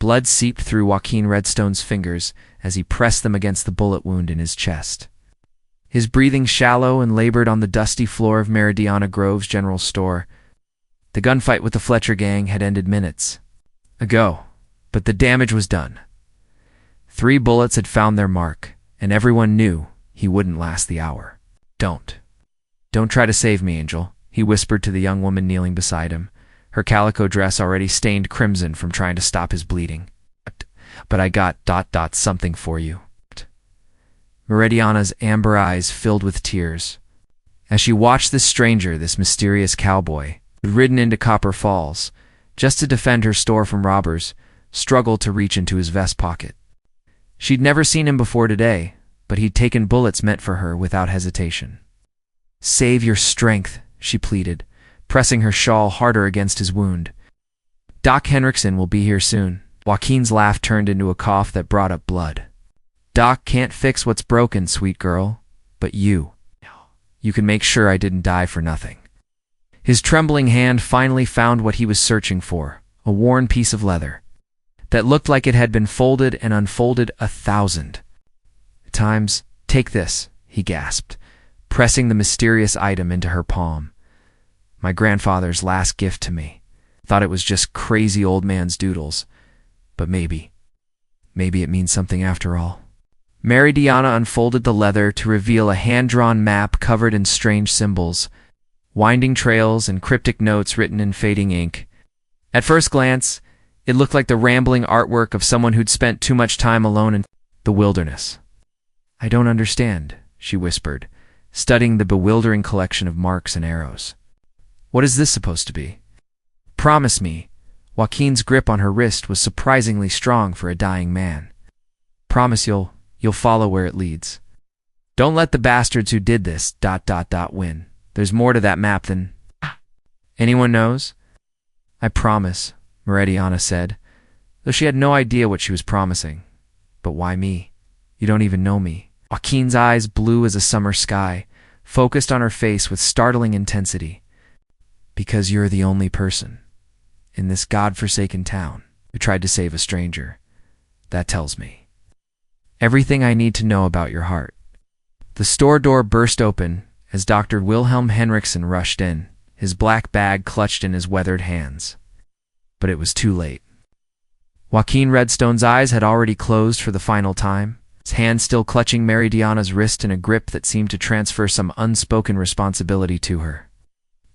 Blood seeped through Joaquin Redstone's fingers as he pressed them against the bullet wound in his chest. His breathing shallow and labored on the dusty floor of Meridiana Grove's general store. The gunfight with the Fletcher gang had ended minutes ago, but the damage was done. 3 bullets had found their mark, and everyone knew he wouldn't last the hour. Don't try to save me, Angel," he whispered to the young woman kneeling beside him, her calico dress already stained crimson from trying to stop his bleeding. "But I got ... something for you." Meridiana's amber eyes filled with tears as she watched this stranger, this mysterious cowboy, who'd ridden into Copper Falls just to defend her store from robbers, struggle to reach into his vest pocket. She'd never seen him before today, but he'd taken bullets meant for her without hesitation. "Save your strength," she pleaded, pressing her shawl harder against his wound. "Doc Henriksen will be here soon." Joaquin's laugh turned into a cough that brought up blood. "Doc can't fix what's broken, sweet girl, but you can make sure I didn't die for nothing." His trembling hand finally found what he was searching for, a worn piece of leather that looked like it had been folded and unfolded 1,000 times. "Take this," he gasped, pressing the mysterious item into her palm. "My grandfather's last gift to me. Thought it was just crazy old man's doodles, but maybe it means something after all." Meridiana unfolded the leather to reveal a hand-drawn map covered in strange symbols, winding trails and cryptic notes written in fading ink. At first glance, it looked like the rambling artwork of someone who'd spent too much time alone in the wilderness. "I don't understand," she whispered, studying the bewildering collection of marks and arrows. "What is this supposed to be?" "Promise me." Joaquin's grip on her wrist was surprisingly strong for a dying man. "Promise you'll follow where it leads. Don't let the bastards who did this ... win. There's more to that map than anyone knows." "I promise," Meridiana said, though she had no idea what she was promising. "But why me? You don't even know me." Joaquin's eyes, blue as a summer sky, focused on her face with startling intensity. "Because you're the only person in this godforsaken town who tried to save a stranger. That tells me everything I need to know about your heart." The store door burst open as Dr. Wilhelm Henriksen rushed in, his black bag clutched in his weathered hands. But it was too late. Joaquin Redstone's eyes had already closed for the final time, his hand still clutching Meridiana's wrist in a grip that seemed to transfer some unspoken responsibility to her.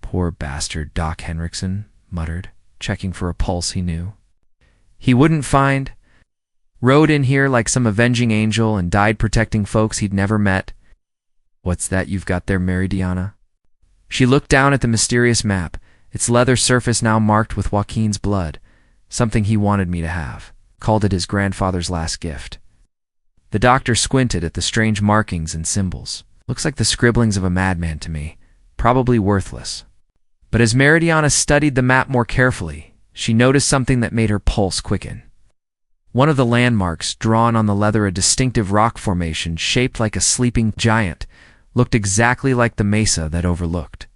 "Poor bastard," Doc Henriksen muttered, checking for a pulse he knew. "He wouldn't find. Rode in here like some avenging angel and died protecting folks he'd never met." "What's that you've got there, Meridiana?" She looked down at the mysterious map, its leather surface now marked with Joaquin's blood. "Something he wanted me to have. Called it his grandfather's last gift." The doctor squinted at the strange markings and symbols. "Looks like the scribblings of a madman to me. Probably worthless." But as Meridiana studied the map more carefully, she noticed something that made her pulse quicken. One of the landmarks, drawn on the leather, a distinctive rock formation shaped like a sleeping giant, looked exactly like the mesa that overlooked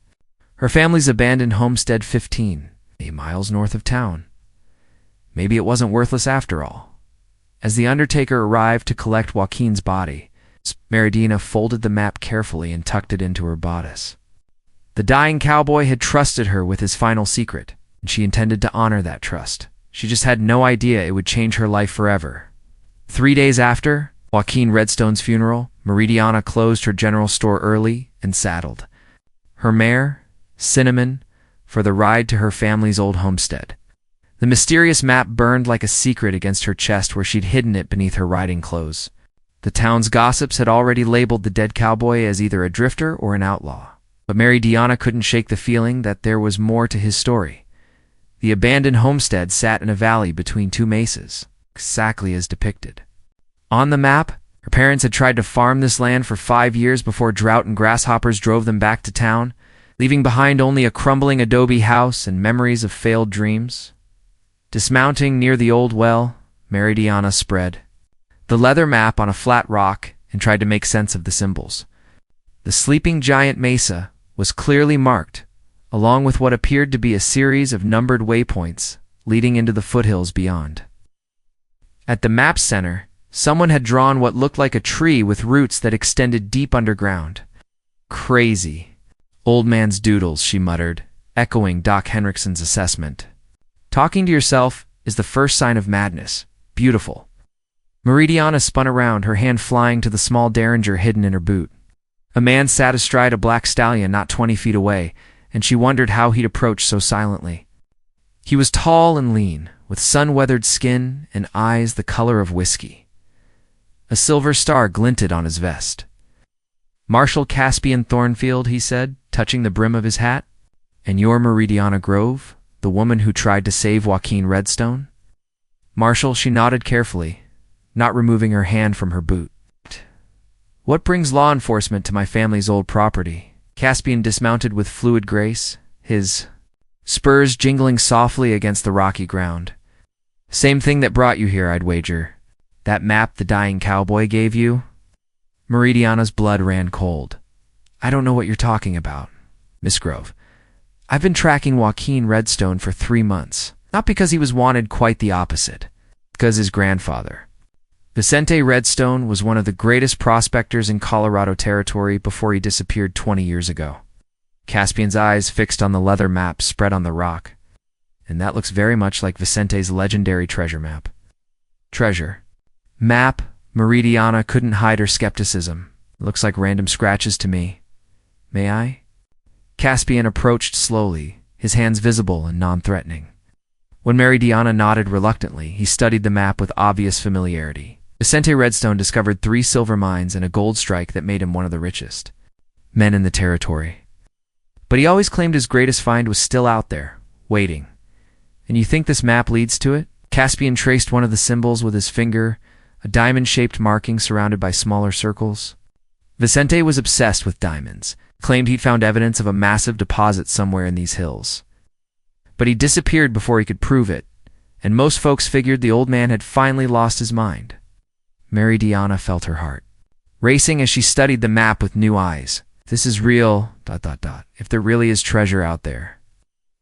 her family's abandoned homestead 15 miles north of town. Maybe it wasn't worthless after all. As the undertaker arrived to collect Joaquin's body, Meridiana folded the map carefully and tucked it into her bodice. The dying cowboy had trusted her with his final secret, and she intended to honor that trust. She just had no idea it would change her life forever. 3 days after Joaquin Redstone's funeral, Meridiana closed her general store early and saddled her mare, Cinnamon, for the ride to her family's old homestead. The mysterious map burned like a secret against her chest where she'd hidden it beneath her riding clothes. The town's gossips had already labeled the dead cowboy as either a drifter or an outlaw. But Meridiana couldn't shake the feeling that there was more to his story. The abandoned homestead sat in a valley between 2 mesas, exactly as depicted. On the map, her parents had tried to farm this land for 5 years before drought and grasshoppers drove them back to town, leaving behind only a crumbling adobe house and memories of failed dreams. Dismounting near the old well, Meridiana spread the leather map on a flat rock and tried to make sense of the symbols. The sleeping giant mesa was clearly marked, along with what appeared to be a series of numbered waypoints leading into the foothills beyond. At the map's center, someone had drawn what looked like a tree with roots that extended deep underground. Crazy. Old man's doodles, she muttered, echoing Doc Henrikson's assessment. Talking to yourself is the first sign of madness. Beautiful. Meridiana spun around, her hand flying to the small derringer hidden in her boot. A man sat astride a black stallion not 20 feet away, and she wondered how he'd approach so silently. He was tall and lean, with sun-weathered skin and eyes the color of whiskey. A silver star glinted on his vest. "Marshal Caspian Thornfield," he said, touching the brim of his hat. "And you're Meridiana Grove, the woman who tried to save Joaquin Redstone?" "Marshal," she nodded carefully, not removing her hand from her boot. "What brings law enforcement to my family's old property?" Caspian dismounted with fluid grace, his spurs jingling softly against the rocky ground. "Same thing that brought you here, I'd wager. That map the dying cowboy gave you?" Meridiana's blood ran cold. "I don't know what you're talking about, Miss Grove. I've been tracking Joaquin Redstone for 3 months. Not because he was wanted, quite the opposite. Because his grandfather, Vicente Redstone, was one of the greatest prospectors in Colorado Territory before he disappeared 20 years ago." Caspian's eyes fixed on the leather map spread on the rock. "And that looks very much like Vicente's legendary treasure map." "Treasure? Map?" Meridiana couldn't hide her skepticism. "Looks like random scratches to me. May I?" Caspian approached slowly, his hands visible and non-threatening. When Meridiana nodded reluctantly, he studied the map with obvious familiarity. Vicente Redstone discovered 3 silver mines and a gold strike that made him one of the richest men in the territory. But he always claimed his greatest find was still out there, waiting. "And you think this map leads to it?" Caspian traced one of the symbols with his finger, a diamond-shaped marking surrounded by smaller circles. Vicente was obsessed with diamonds, claimed he'd found evidence of a massive deposit somewhere in these hills. But he disappeared before he could prove it, and most folks figured the old man had finally lost his mind. Meridiana felt her heart racing as she studied the map with new eyes. "This is real, ... If there really is treasure out there,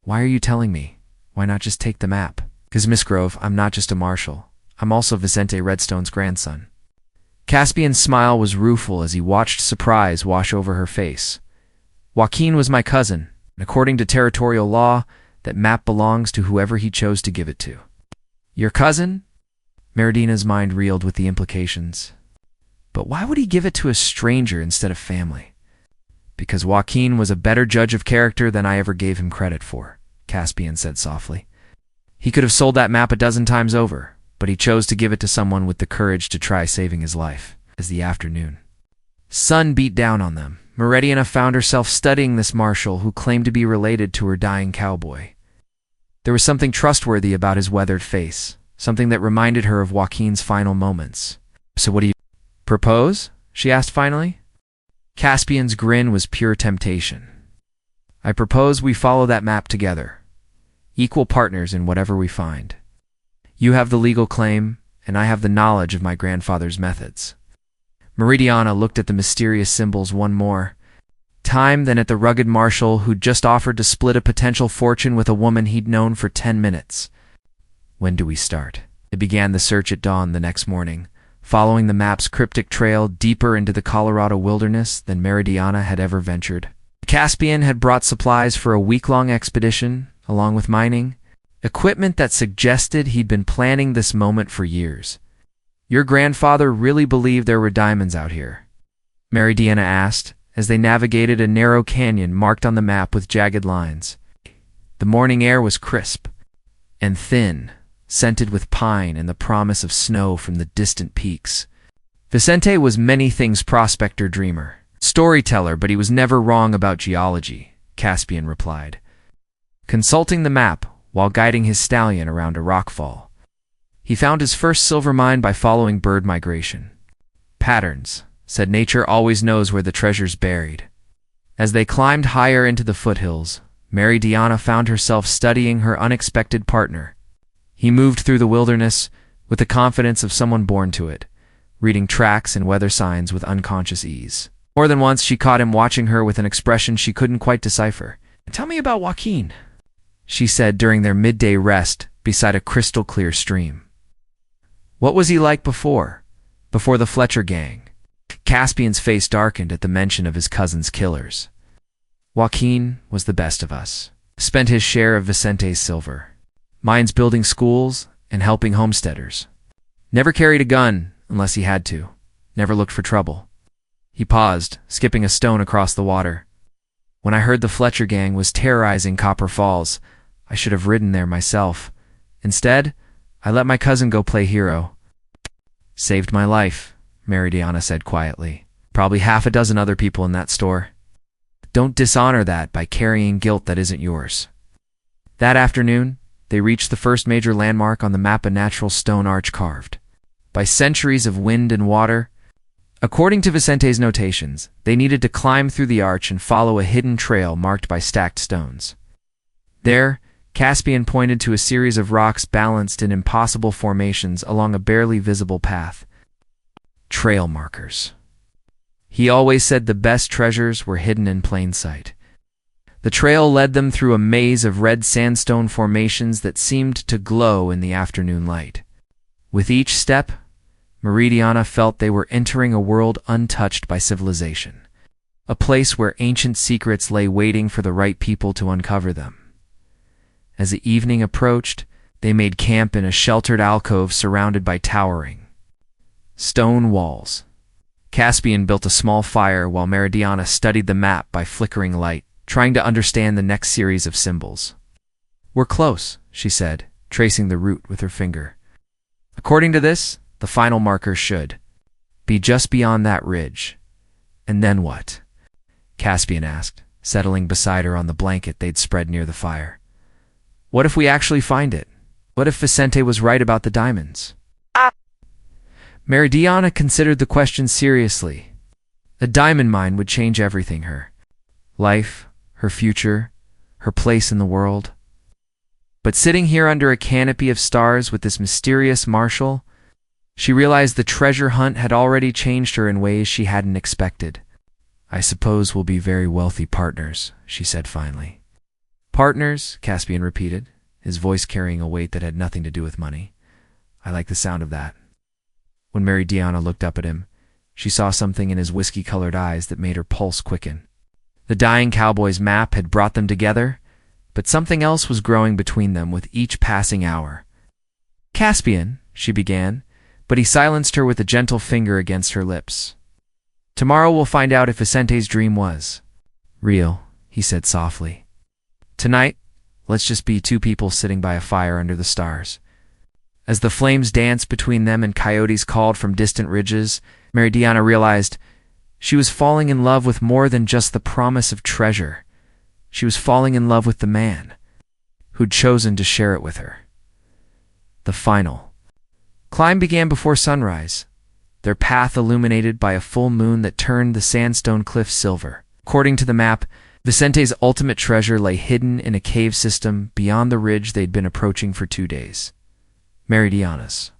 why are you telling me? Why not just take the map?" "'Cause, Miss Grove, I'm not just a marshal. I'm also Vicente Redstone's grandson." Caspian's smile was rueful as he watched surprise wash over her face. "Joaquin was my cousin, and according to territorial law, that map belongs to whoever he chose to give it to." "Your cousin?" Meridiana's mind reeled with the implications. "But why would he give it to a stranger instead of family?" "Because Joaquin was a better judge of character than I ever gave him credit for," Caspian said softly. "He could have sold that map a dozen times over, but he chose to give it to someone with the courage to try saving his life." As the afternoon sun beat down on them, Meridiana found herself studying this marshal who claimed to be related to her dying cowboy. There was something trustworthy about his weathered face, something that reminded her of Joaquin's final moments. "So what do you propose?" she asked finally. Caspian's grin was pure temptation. "I propose we follow that map together, equal partners in whatever we find. You have the legal claim, and I have the knowledge of my grandfather's methods." Meridiana looked at the mysterious symbols one more time, then at the rugged marshal who'd just offered to split a potential fortune with a woman he'd known for 10 minutes. "When do we start?" They began the search at dawn the next morning, following the map's cryptic trail deeper into the Colorado wilderness than Meridiana had ever ventured. Caspian had brought supplies for a week-long expedition, along with mining equipment that suggested he'd been planning this moment for years. "Your grandfather really believed there were diamonds out here?" Meridiana asked, as they navigated a narrow canyon marked on the map with jagged lines. The morning air was crisp and thin, scented with pine and the promise of snow from the distant peaks. Vicente was many things: prospector, dreamer, storyteller, but he was never wrong about geology, Caspian replied, consulting the map while guiding his stallion around a rockfall. He found his first silver mine by following bird migration patterns. Said nature always knows where the treasure's buried. As they climbed higher into the foothills, Meridiana found herself studying her unexpected partner. He moved through the wilderness with the confidence of someone born to it, reading tracks and weather signs with unconscious ease. More than once she caught him watching her with an expression she couldn't quite decipher. "Tell me about Joaquin," she said during their midday rest beside a crystal-clear stream. What was he like before? Before the Fletcher gang? Caspian's face darkened at the mention of his cousin's killers. Joaquin was the best of us. Spent his share of Vicente's silver. Mine's building schools and helping homesteaders. Never carried a gun unless he had to. Never looked for trouble. He paused, skipping a stone across the water. When I heard the Fletcher gang was terrorizing Copper Falls, I should have ridden there myself. Instead, I let my cousin go play hero. Saved my life, Meridiana said quietly. Probably half a dozen other people in that store. Don't dishonor that by carrying guilt that isn't yours. That afternoon, they reached the first major landmark on the map, a natural stone arch carved by centuries of wind and water. According to Vicente's notations, they needed to climb through the arch and follow a hidden trail marked by stacked stones. There, Caspian pointed to a series of rocks balanced in impossible formations along a barely visible path. Trail markers. He always said the best treasures were hidden in plain sight. The trail led them through a maze of red sandstone formations that seemed to glow in the afternoon light. With each step, Meridiana felt they were entering a world untouched by civilization, a place where ancient secrets lay waiting for the right people to uncover them. As the evening approached, they made camp in a sheltered alcove surrounded by towering stone walls. Caspian built a small fire while Meridiana studied the map by flickering light, trying to understand the next series of symbols. "We're close," she said, tracing the route with her finger. "According to this, the final marker should be just beyond that ridge." "And then what?" Caspian asked, settling beside her on the blanket they'd spread near the fire. "What if we actually find it? What if Vicente was right about the diamonds?" Meridiana considered the question seriously. A diamond mine would change everything: her life, her future, her place in the world. But sitting here under a canopy of stars with this mysterious marshal, she realized the treasure hunt had already changed her in ways she hadn't expected. "I suppose we'll be very wealthy partners," she said finally. "Partners?" Caspian repeated, his voice carrying a weight that had nothing to do with money. "I like the sound of that." When Meridiana looked up at him, she saw something in his whiskey-colored eyes that made her pulse quicken. The dying cowboy's map had brought them together, but something else was growing between them with each passing hour. "Caspian," she began, but he silenced her with a gentle finger against her lips. "Tomorrow we'll find out if Vicente's dream was real," he said softly. "Tonight, let's just be two people sitting by a fire under the stars." As the flames danced between them and coyotes called from distant ridges, Meridiana realized she was falling in love with more than just the promise of treasure. She was falling in love with the man who'd chosen to share it with her. The final climb began before sunrise, their path illuminated by a full moon that turned the sandstone cliffs silver. According to the map, Vicente's ultimate treasure lay hidden in a cave system beyond the ridge they'd been approaching for 2 days. Meridiana's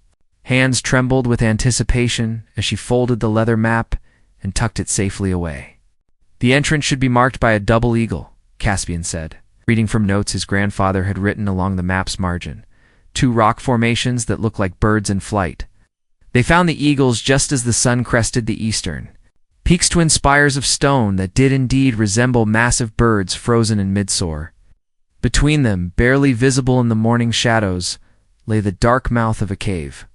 hands trembled with anticipation as she folded the leather map and tucked it safely away. "The entrance should be marked by a double eagle," Caspian said, reading from notes his grandfather had written along the map's margin. 2 rock formations that looked like birds in flight. They found the eagles just as the sun crested the eastern peaks, twin spires of stone that did indeed resemble massive birds frozen in mid-soar. Between them, barely visible in the morning shadows, lay the dark mouth of a cave.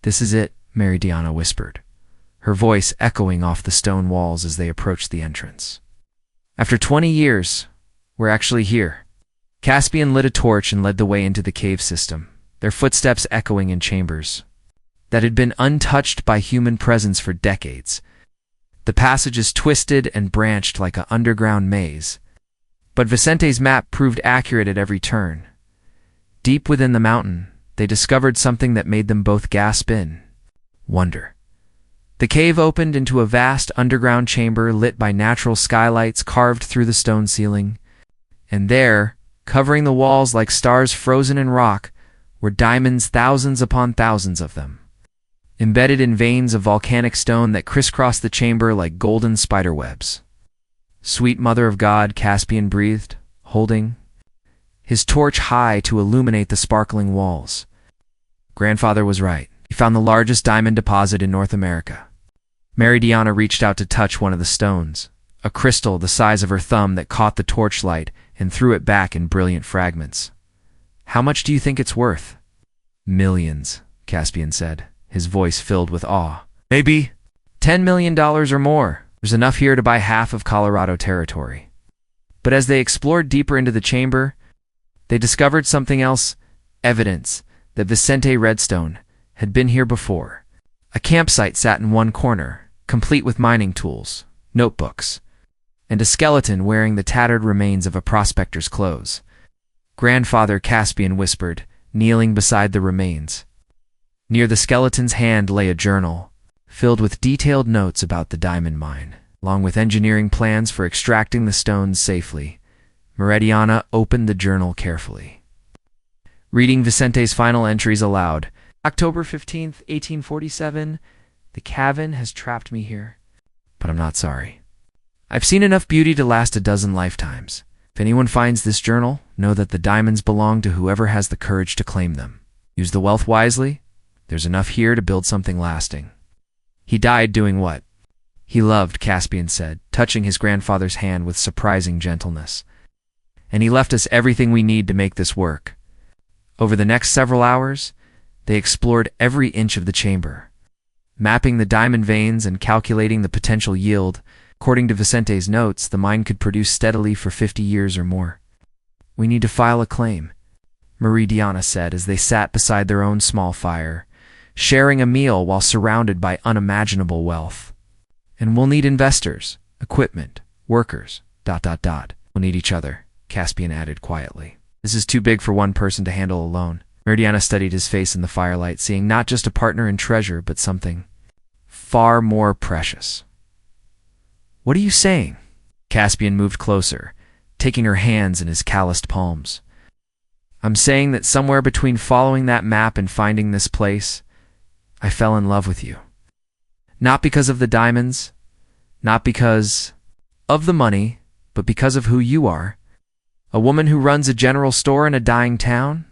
"This is it," Meridiana whispered, her voice echoing off the stone walls as they approached the entrance. "After 20 years, we're actually here." Caspian lit a torch and led the way into the cave system, their footsteps echoing in chambers that had been untouched by human presence for decades. The passages twisted and branched like an underground maze, but Vicente's map proved accurate at every turn. Deep within the mountain, they discovered something that made them both gasp in wonder. The cave opened into a vast underground chamber lit by natural skylights carved through the stone ceiling, and there, covering the walls like stars frozen in rock, were diamonds, thousands upon thousands of them, embedded in veins of volcanic stone that crisscrossed the chamber like golden spiderwebs. "Sweet Mother of God," Caspian breathed, holding his torch high to illuminate the sparkling walls. "Grandfather was right. He found the largest diamond deposit in North America. Meridiana reached out to touch one of the stones, a crystal the size of her thumb that caught the torchlight and threw it back in brilliant fragments. "How much do you think it's worth?" "Millions," Caspian said, his voice filled with awe. "Maybe $10 million or more. There's enough here to buy half of Colorado territory." But as they explored deeper into the chamber, they discovered something else, evidence that Vicente Redstone had been here before. A campsite sat in one corner, complete with mining tools, notebooks, and a skeleton wearing the tattered remains of a prospector's clothes. "Grandfather," Caspian whispered, kneeling beside the remains. Near the skeleton's hand lay a journal, filled with detailed notes about the diamond mine, along with engineering plans for extracting the stones safely. Meridiana opened the journal carefully. Reading Vicente's final entries aloud, "October 15th, 1847, the Cavern has trapped me here, but I'm not sorry. I've seen enough beauty to last a dozen lifetimes. If anyone finds this journal, know that the diamonds belong to whoever has the courage to claim them. Use the wealth wisely. There's enough here to build something lasting." "He died doing what?" "He loved," Caspian said, touching his grandfather's hand with surprising gentleness. "And he left us everything we need to make this work." Over the next several hours, they explored every inch of the chamber, mapping the diamond veins and calculating the potential yield. According to Vicente's notes, the mine could produce steadily for 50 years or more. "We need to file a claim," Meridiana said as they sat beside their own small fire, sharing a meal while surrounded by unimaginable wealth. "And we'll need investors, equipment, workers, ... We'll need each other," Caspian added quietly. "This is too big for one person to handle alone." Meridiana studied his face in the firelight, seeing not just a partner in treasure, but something far more precious. "What are you saying?" Caspian moved closer, taking her hands in his calloused palms. "I'm saying that somewhere between following that map and finding this place, I fell in love with you. Not because of the diamonds, not because of the money, but because of who you are. A woman who runs a general store in a dying town.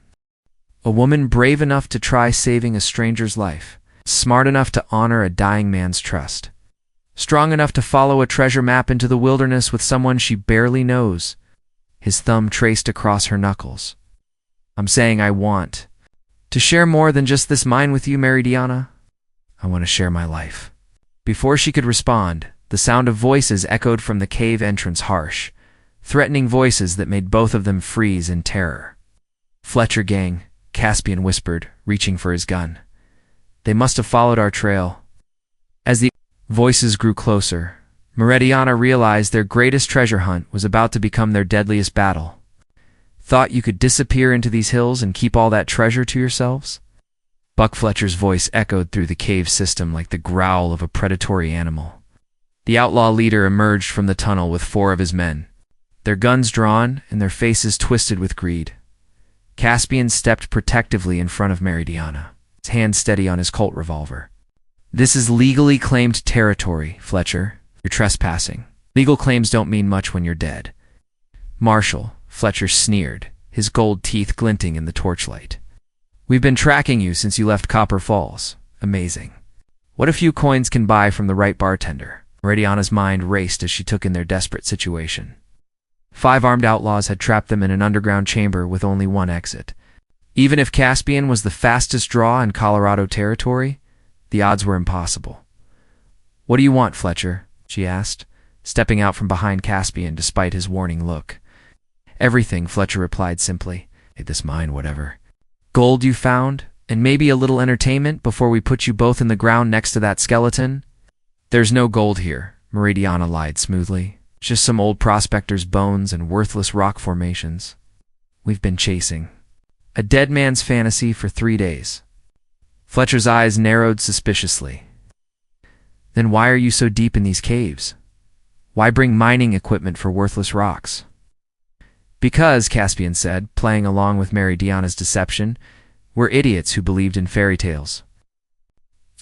A woman brave enough to try saving a stranger's life, smart enough to honor a dying man's trust, strong enough to follow a treasure map into the wilderness with someone she barely knows." His thumb traced across her knuckles. "I'm saying I want to share more than just this mine with you, Meridiana. I want to share my life." Before she could respond, the sound of voices echoed from the cave entrance, harsh, threatening voices that made both of them freeze in terror. "Fletcher gang," Caspian whispered, reaching for his gun. "They must have followed our trail." As the voices grew closer, Meridiana realized their greatest treasure hunt was about to become their deadliest battle. "Thought you could disappear into these hills and keep all that treasure to yourselves?" Buck Fletcher's voice echoed through the cave system like the growl of a predatory animal. The outlaw leader emerged from the tunnel with 4 of his men, their guns drawn and their faces twisted with greed. Caspian stepped protectively in front of Meridiana, his hand steady on his Colt revolver. "This is legally claimed territory, Fletcher. You're trespassing. Legal claims don't mean much when you're dead." "Marshal," Fletcher sneered, his gold teeth glinting in the torchlight. "We've been tracking you since you left Copper Falls. Amazing. What a few coins can buy from the right bartender." Meridiana's mind raced as she took in their desperate situation. 5 armed outlaws had trapped them in an underground chamber with only one exit. Even if Caspian was the fastest draw in Colorado territory, the odds were impossible. "What do you want, Fletcher?" she asked, stepping out from behind Caspian despite his warning look. "Everything," Fletcher replied simply. "This mine, whatever. Gold you found, and maybe a little entertainment before we put you both in the ground next to that skeleton?" "There's no gold here," Meridiana lied smoothly. "Just some old prospector's bones and worthless rock formations. We've been chasing a dead man's fantasy for 3 days." Fletcher's eyes narrowed suspiciously. "Then why are you so deep in these caves? Why bring mining equipment for worthless rocks?" "Because," Caspian said, playing along with Meridiana's deception, "we're idiots who believed in fairy tales.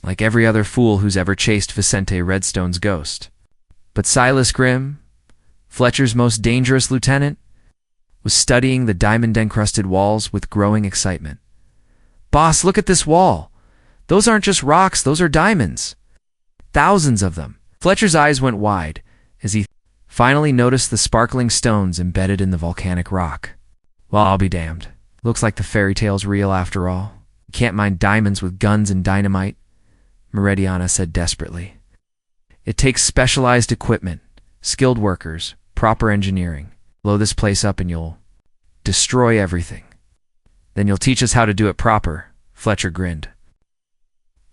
Like every other fool who's ever chased Vicente Redstone's ghost. But Silas Grimm, Fletcher's most dangerous lieutenant, was studying the diamond-encrusted walls with growing excitement. 'Boss, look at this wall! Those aren't just rocks, those are diamonds. Thousands of them. Fletcher's eyes went wide as he finally noticed the sparkling stones embedded in the volcanic rock. Well, I'll be damned. Looks like the fairy tale's real after all. You can't mine diamonds with guns and dynamite, Meridiana said desperately. It takes specialized equipment, skilled workers, proper engineering. Blow this place up and you'll destroy everything. Then you'll teach us how to do it proper, Fletcher grinned.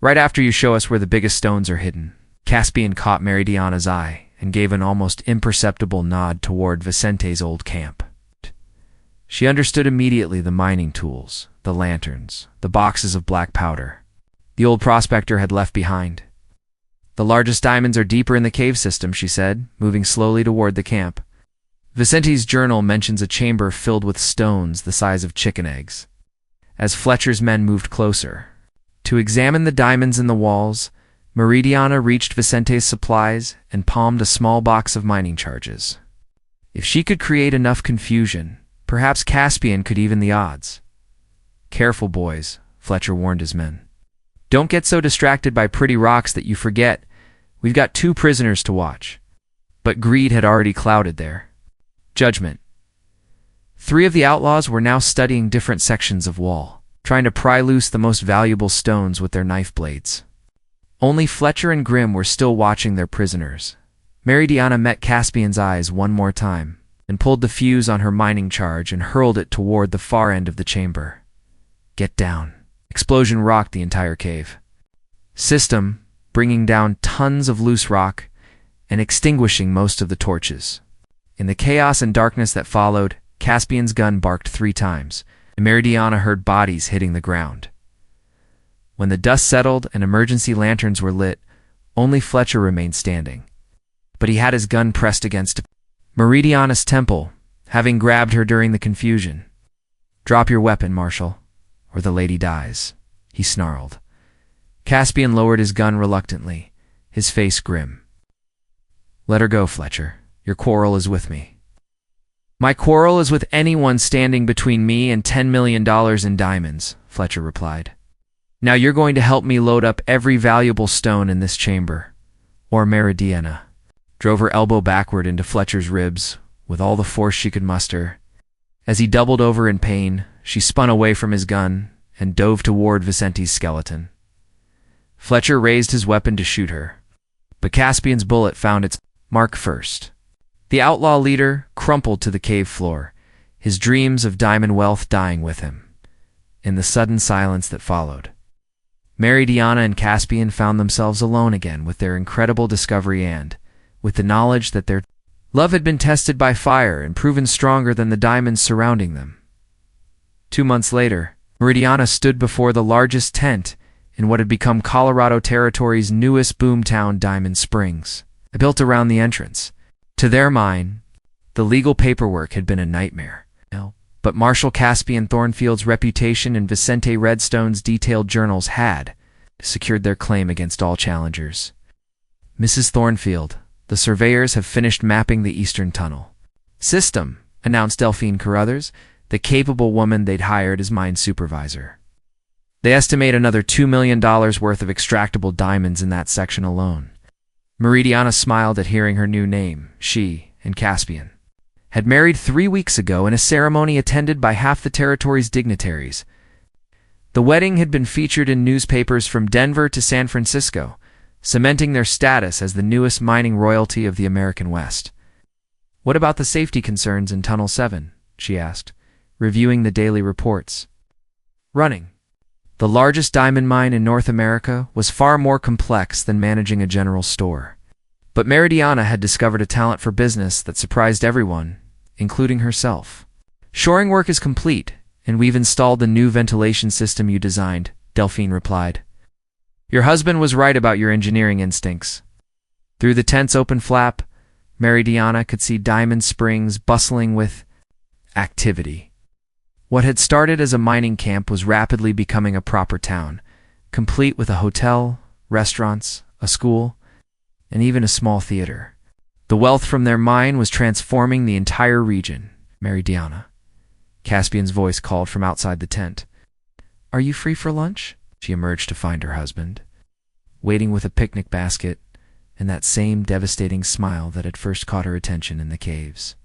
Right after you show us where the biggest stones are hidden. Caspian caught Meridiana's eye and gave an almost imperceptible nod toward Vicente's old camp. She understood immediately the mining tools, the lanterns, the boxes of black powder the old prospector had left behind. The largest diamonds are deeper in the cave system, she said, moving slowly toward the camp. Vicente's journal mentions a chamber filled with stones the size of chicken eggs. As Fletcher's men moved closer to examine the diamonds in the walls, Meridiana reached Vicente's supplies and palmed a small box of mining charges. If she could create enough confusion, perhaps Caspian could even the odds. Careful, boys, Fletcher warned his men. Don't get so distracted by pretty rocks that you forget we've got 2 prisoners to watch. But greed had already clouded their judgment. 3 of the outlaws were now studying different sections of wall, trying to pry loose the most valuable stones with their knife blades. Only Fletcher and Grimm were still watching their prisoners. Meridiana met Caspian's eyes one more time and pulled the fuse on her mining charge and hurled it toward the far end of the chamber. Get down. Explosion rocked the entire cave system, bringing down tons of loose rock and extinguishing most of the torches. In the chaos and darkness that followed, Caspian's gun barked 3 times, and Meridiana heard bodies hitting the ground. When the dust settled and emergency lanterns were lit, only Fletcher remained standing. But he had his gun pressed against Meridiana's temple, having grabbed her during the confusion. Drop your weapon, Marshal, or the lady dies, he snarled. Caspian lowered his gun reluctantly, his face grim. Let her go, Fletcher. Your quarrel is with me. My quarrel is with anyone standing between me and $10 million in diamonds, Fletcher replied. Now you're going to help me load up every valuable stone in this chamber. Or Meridiana drove her elbow backward into Fletcher's ribs with all the force she could muster. As he doubled over in pain, she spun away from his gun and dove toward Vicente's skeleton. Fletcher raised his weapon to shoot her, but Caspian's bullet found its mark first. The outlaw leader crumpled to the cave floor, his dreams of diamond wealth dying with him. In the sudden silence that followed, Meridiana and Caspian found themselves alone again with their incredible discovery and with the knowledge that their love had been tested by fire and proven stronger than the diamonds surrounding them. 2 months later, Meridiana stood before the largest tent in what had become Colorado Territory's newest boomtown, Diamond Springs, built around the entrance. To their mind, the legal paperwork had been a nightmare. But Marshal Caspian Thornfield's reputation and Vicente Redstone's detailed journals had secured their claim against all challengers. Mrs. Thornfield, the surveyors have finished mapping the eastern tunnel system, announced Delphine Carruthers, the capable woman they'd hired as mine supervisor. They estimate another $2 million worth of extractable diamonds in that section alone. Meridiana smiled at hearing her new name. She and Caspian had married 3 weeks ago in a ceremony attended by half the territory's dignitaries. The wedding had been featured in newspapers from Denver to San Francisco, cementing their status as the newest mining royalty of the American West. What about the safety concerns in Tunnel 7? She asked, reviewing the daily reports. Running the largest diamond mine in North America was far more complex than managing a general store. But Meridiana had discovered a talent for business that surprised everyone, including herself. Shoring work is complete, and we've installed the new ventilation system you designed, Delphine replied. Your husband was right about your engineering instincts. Through the tent's open flap, Meridiana could see Diamond Springs bustling with activity. What had started as a mining camp was rapidly becoming a proper town, complete with a hotel, restaurants, a school, and even a small theater. The wealth from their mine was transforming the entire region. Meridiana, Caspian's voice called from outside the tent. Are you free for lunch? She emerged to find her husband, waiting with a picnic basket and that same devastating smile that had first caught her attention in the caves.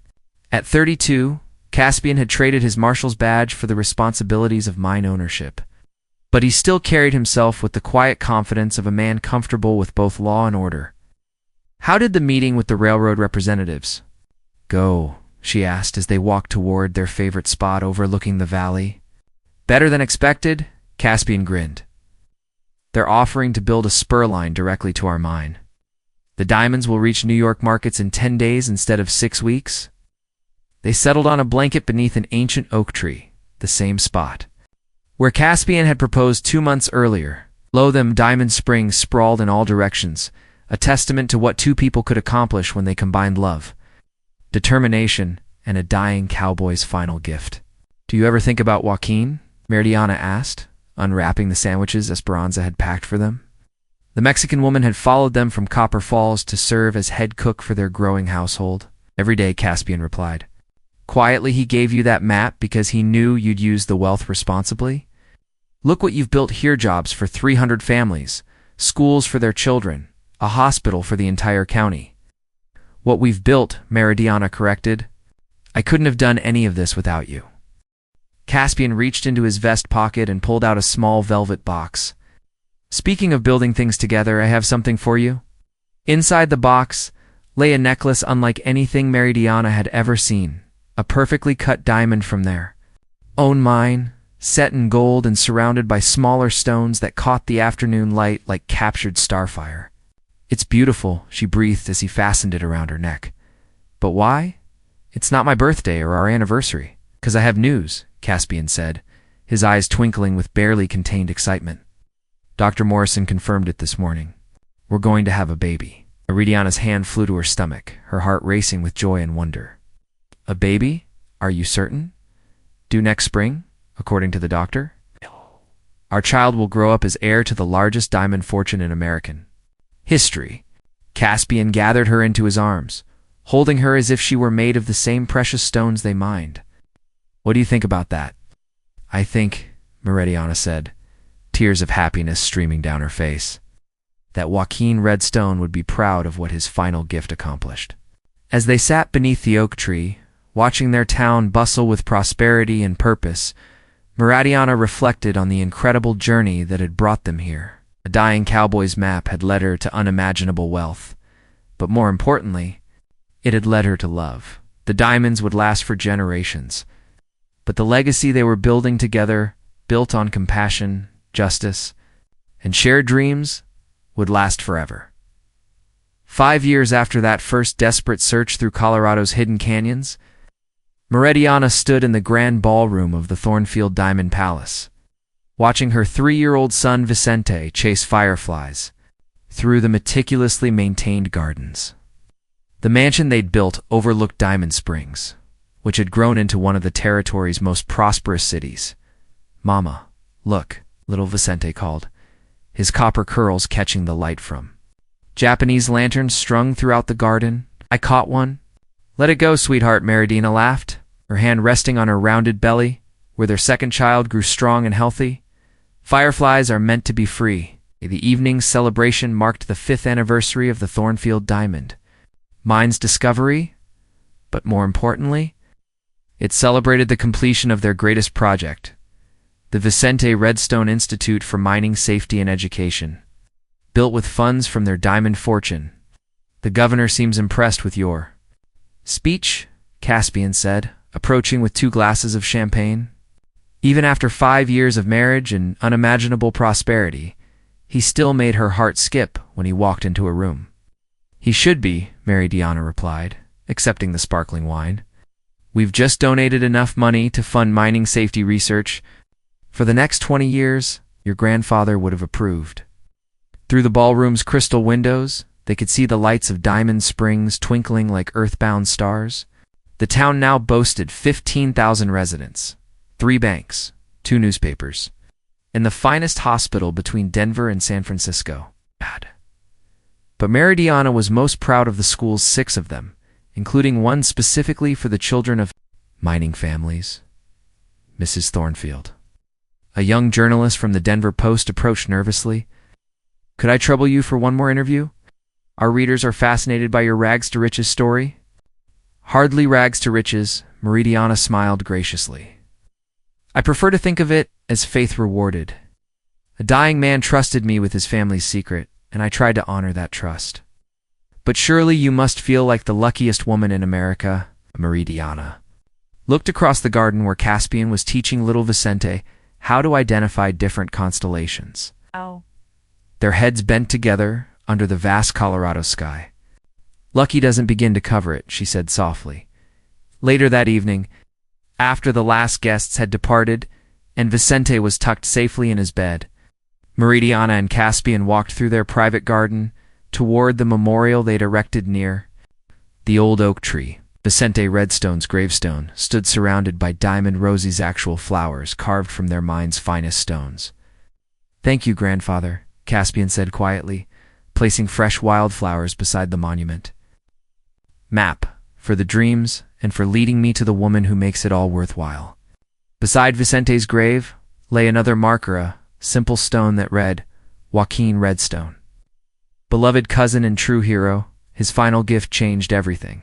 At 32, Caspian had traded his marshal's badge for the responsibilities of mine ownership, but he still carried himself with the quiet confidence of a man comfortable with both law and order. "How did the meeting with the railroad representatives go?" she asked as they walked toward their favorite spot overlooking the valley. "Better than expected?" Caspian grinned. "They're offering to build a spur line directly to our mine. The diamonds will reach New York markets in 10 days instead of 6 weeks. They settled on a blanket beneath an ancient oak tree, the same spot where Caspian had proposed 2 months earlier. Below them, Diamond Springs sprawled in all directions, a testament to what two people could accomplish when they combined love, determination, and a dying cowboy's final gift. "Do you ever think about Joaquin?" Meridiana asked, unwrapping the sandwiches Esperanza had packed for them. The Mexican woman had followed them from Copper Falls to serve as head cook for their growing household. "Every day," Caspian replied. "Quietly, he gave you that map because he knew you'd use the wealth responsibly. Look what you've built here: jobs for 300 families, schools for their children, a hospital for the entire county." "What we've built," Meridiana corrected. "I couldn't have done any of this without you." Caspian reached into his vest pocket and pulled out a small velvet box. "Speaking of building things together, I have something for you." Inside the box lay a necklace unlike anything Meridiana had ever seen, a perfectly cut diamond from their own mine, set in gold and surrounded by smaller stones that caught the afternoon light like captured starfire. "It's beautiful," she breathed as he fastened it around her neck. "But why? It's not my birthday or our anniversary." "'Cause I have news," Caspian said, his eyes twinkling with barely contained excitement. "Dr. Morrison confirmed it this morning. We're going to have a baby." Meridiana's hand flew to her stomach, her heart racing with joy and wonder. "A baby? Are you certain? Due next spring, according to the doctor?" "Our child will grow up as heir to the largest diamond fortune in American history." Caspian gathered her into his arms, holding her as if she were made of the same precious stones they mined. "What do you think about that?" "I think," Meridiana said, tears of happiness streaming down her face, "that Joaquin Redstone would be proud of what his final gift accomplished." As they sat beneath the oak tree, watching their town bustle with prosperity and purpose, Meridiana reflected on the incredible journey that had brought them here. A dying cowboy's map had led her to unimaginable wealth, but more importantly, it had led her to love. The diamonds would last for generations, but the legacy they were building together, built on compassion, justice, and shared dreams, would last forever. 5 years after that first desperate search through Colorado's hidden canyons, Meridiana stood in the grand ballroom of the Thornfield Diamond Palace, watching her 3-year-old son Vicente chase fireflies through the meticulously maintained gardens. The mansion they'd built overlooked Diamond Springs, which had grown into one of the territory's most prosperous cities. "Mama, look," little Vicente called, his copper curls catching the light from Japanese lanterns strung throughout the garden. "I caught one." "Let it go, sweetheart," Meridiana laughed, her hand resting on her rounded belly, where their second child grew strong and healthy. "Fireflies are meant to be free." The evening's celebration marked the 5th anniversary of the Thornfield Diamond Mine's discovery, but more importantly, it celebrated the completion of their greatest project, the Vicente Redstone Institute for Mining Safety and Education. Built with funds from their diamond fortune. "The governor seems impressed with your speech," Caspian said, approaching with 2 glasses of champagne. Even after 5 years of marriage and unimaginable prosperity, he still made her heart skip when he walked into a room. "He should be," Meridiana replied, accepting the sparkling wine. "We've just donated enough money to fund mining safety research. For the next 20 years, your grandfather would have approved." Through the ballroom's crystal windows, they could see the lights of Diamond Springs twinkling like earthbound stars. The town now boasted 15,000 residents, 3 banks, 2 newspapers, and the finest hospital between Denver and San Francisco. But Meridiana was most proud of the school's 6 of them, including one specifically for the children of mining families. Mrs. Thornfield A young journalist from the Denver Post approached nervously. "Could I trouble you for one more interview? Our readers are fascinated by your rags to riches story." "Hardly rags to riches," Meridiana smiled graciously. "I prefer to think of it as faith rewarded. A dying man trusted me with his family's secret, and I tried to honor that trust." "But surely you must feel like the luckiest woman in America." Meridiana looked across the garden where Caspian was teaching little Vicente how to identify different constellations. Oh. Their heads bent together under the vast Colorado sky. "Lucky doesn't begin to cover it," she said softly. Later that evening, after the last guests had departed and Vicente was tucked safely in his bed, Meridiana and Caspian walked through their private garden toward the memorial they'd erected near. The old oak tree, Vicente Redstone's gravestone, stood surrounded by Diamond Rosie's actual flowers carved from their mine's finest stones. "Thank you, grandfather," Caspian said quietly, placing fresh wildflowers beside the monument. "Map, for the dreams and for leading me to the woman who makes it all worthwhile." Beside Vicente's grave lay another marker, a simple stone that read, "Joaquin Redstone." Beloved cousin and true hero, his final gift changed everything.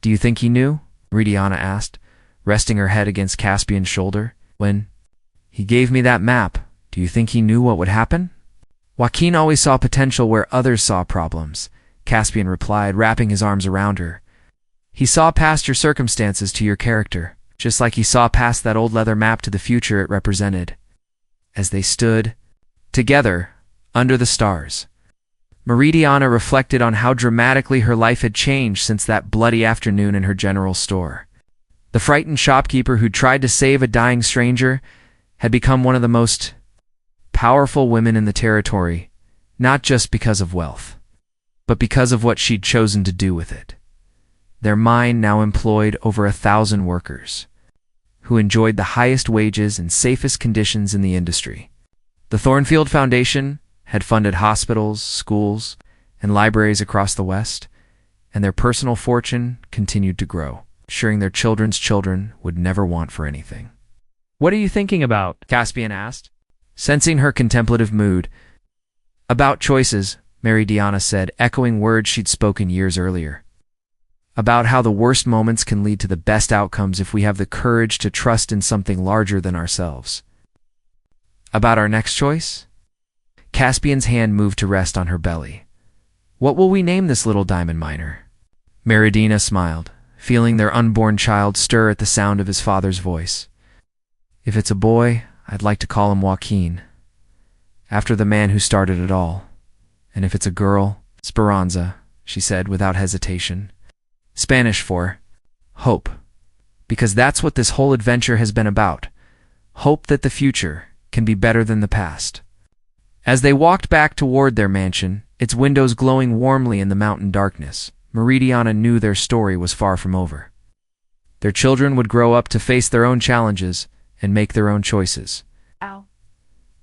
"Do you think he knew?" Meridiana asked, resting her head against Caspian's shoulder. "When he gave me that map, do you think he knew what would happen?" "Joaquin always saw potential where others saw problems," Caspian replied, wrapping his arms around her. "He saw past your circumstances to your character, just like he saw past that old leather map to the future it represented." As they stood together under the stars, Meridiana reflected on how dramatically her life had changed since that bloody afternoon in her general store. The frightened shopkeeper who tried to save a dying stranger had become one of the most powerful women in the territory, not just because of wealth, but because of what she'd chosen to do with it. Their mine now employed over 1,000 workers, who enjoyed the highest wages and safest conditions in the industry. The Thornfield Foundation had funded hospitals, schools, and libraries across the West, and their personal fortune continued to grow, ensuring their children's children would never want for anything. "What are you thinking about?" Caspian asked, sensing her contemplative mood. "About choices," Meridiana said, echoing words she'd spoken years earlier. "About how the worst moments can lead to the best outcomes if we have the courage to trust in something larger than ourselves." "About our next choice?" Caspian's hand moved to rest on her belly. "What will we name this little diamond miner?" Meridiana smiled, feeling their unborn child stir at the sound of his father's voice. "If it's a boy, I'd like to call him Joaquin, after the man who started it all. And if it's a girl, Speranza," she said without hesitation. Spanish for hope, because that's what this whole adventure has been about. Hope that the future can be better than the past. As they walked back toward their mansion, its windows glowing warmly in the mountain darkness, Meridiana knew their story was far from over. Their children would grow up to face their own challenges and make their own choices. Ow.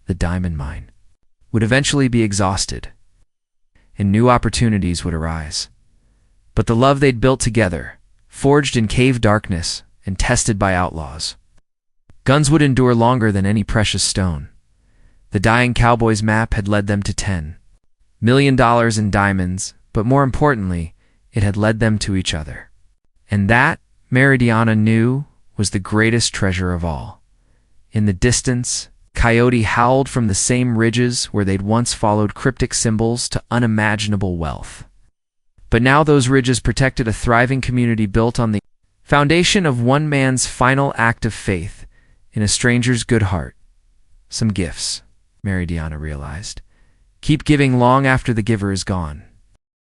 The diamond mine would eventually be exhausted, and new opportunities would arise. But the love they'd built together, forged in cave darkness and tested by outlaws. Guns would endure longer than any precious stone. The dying cowboy's map had led them to $10 million in diamonds, but more importantly, it had led them to each other. And that, Meridiana knew, was the greatest treasure of all. In the distance, coyote howled from the same ridges where they'd once followed cryptic symbols to unimaginable wealth. But now those ridges protected a thriving community built on the foundation of one man's final act of faith in a stranger's good heart. Some gifts, Meridiana realized, keep giving long after the giver is gone.